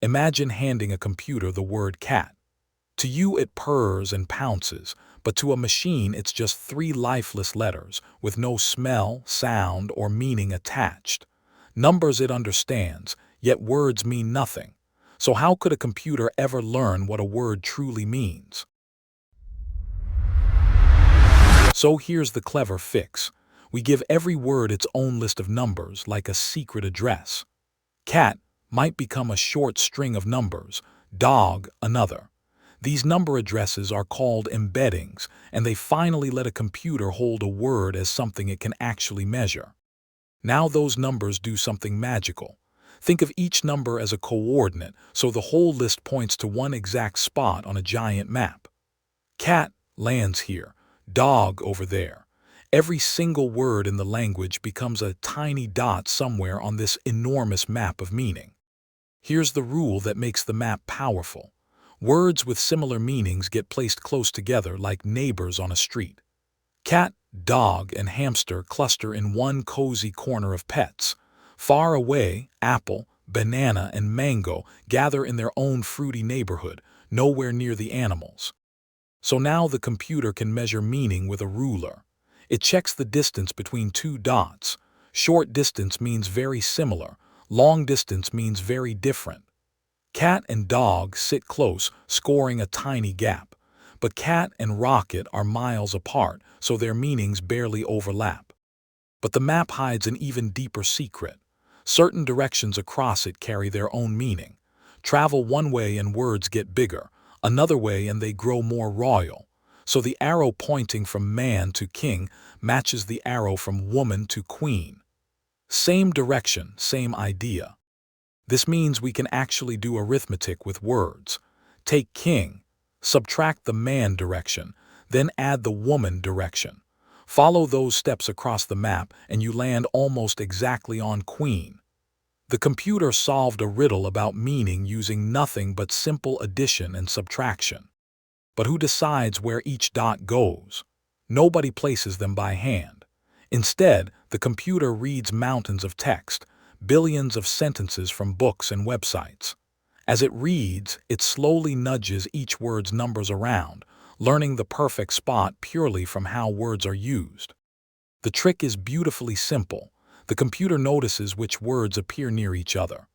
Imagine handing a computer the word cat. To you it purrs and pounces, but to a machine it's just three lifeless letters with no smell, sound, or meaning attached. Numbers it understands, yet words mean nothing. So how could a computer ever learn what a word truly means? So here's the clever fix. We give every word its own list of numbers, like a secret address. Cat might become a short string of numbers, dog another. These number addresses are called embeddings, and they finally let a computer hold a word as something it can actually measure. Now those numbers do something magical. Think of each number as a coordinate, so the whole list points to one exact spot on a giant map. Cat lands here, dog over there. Every single word in the language becomes a tiny dot somewhere on this enormous map of meaning. Here's the rule that makes the map powerful. Words with similar meanings get placed close together like neighbors on a street. Cat, dog, and hamster cluster in one cozy corner of pets. Far away, apple, banana, and mango gather in their own fruity neighborhood, nowhere near the animals. So now the computer can measure meaning with a ruler. It checks the distance between two dots. Short distance means very similar. Long distance means very different. Cat and dog sit close, scoring a tiny gap. But cat and rocket are miles apart, so their meanings barely overlap. But the map hides an even deeper secret. Certain directions across it carry their own meaning. Travel one way and words get bigger, another way and they grow more royal. So the arrow pointing from man to king matches the arrow from woman to queen. Same direction, same idea. This means we can actually do arithmetic with words. Take king, subtract the man direction, then add the woman direction. Follow those steps across the map and you land almost exactly on queen. The computer solved a riddle about meaning using nothing but simple addition and subtraction. But who decides where each dot goes? Nobody places them by hand. Instead, the computer reads mountains of text, billions of sentences from books and websites. As it reads, it slowly nudges each word's numbers around, learning the perfect spot purely from how words are used. The trick is beautifully simple. The computer notices which words appear near each other.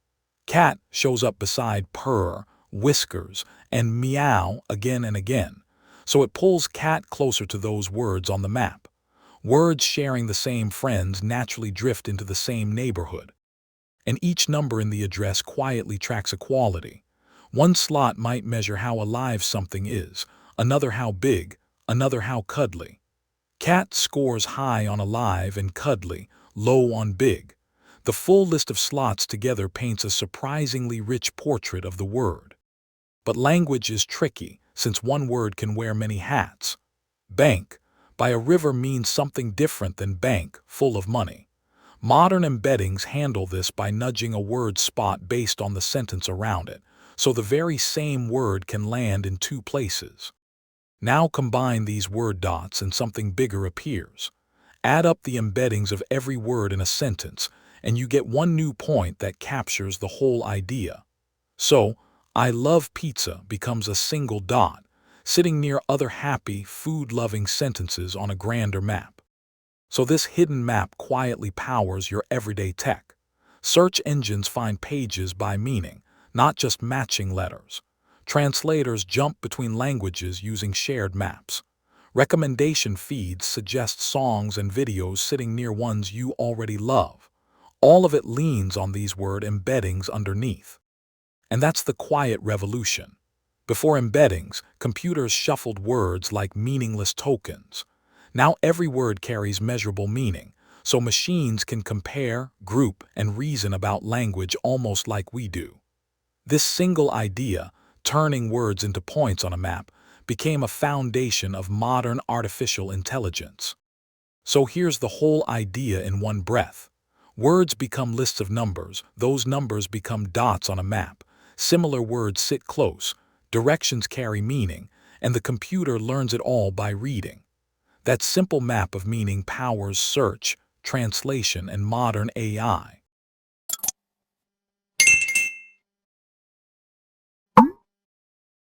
Cat shows up beside purr, whiskers, and meow again and again, so it pulls cat closer to those words on the map. Words sharing the same friends naturally drift into the same neighborhood. And each number in the address quietly tracks a quality. One slot might measure how alive something is, another how big, another how cuddly. Cat scores high on alive and cuddly, low on big. The full list of slots together paints a surprisingly rich portrait of the word. But language is tricky, since one word can wear many hats. Bank by a river means something different than bank, full of money. Modern embeddings handle this by nudging a word's spot based on the sentence around it, so the very same word can land in two places. Now combine these word dots and something bigger appears. Add up the embeddings of every word in a sentence, and you get one new point that captures the whole idea. So, I love pizza becomes a single dot, sitting near other happy, food-loving sentences on a grander map. So this hidden map quietly powers your everyday tech. Search engines find pages by meaning, not just matching letters. Translators jump between languages using shared maps. Recommendation feeds suggest songs and videos sitting near ones you already love. All of it leans on these word embeddings underneath. And that's the quiet revolution. Before embeddings, computers shuffled words like meaningless tokens. Now every word carries measurable meaning, so machines can compare, group, and reason about language almost like we do. This single idea, turning words into points on a map, became a foundation of modern artificial intelligence. So here's the whole idea in one breath. Words become lists of numbers, those numbers become dots on a map. Similar words sit close, directions carry meaning, and the computer learns it all by reading. That simple map of meaning powers search, translation, and modern AI.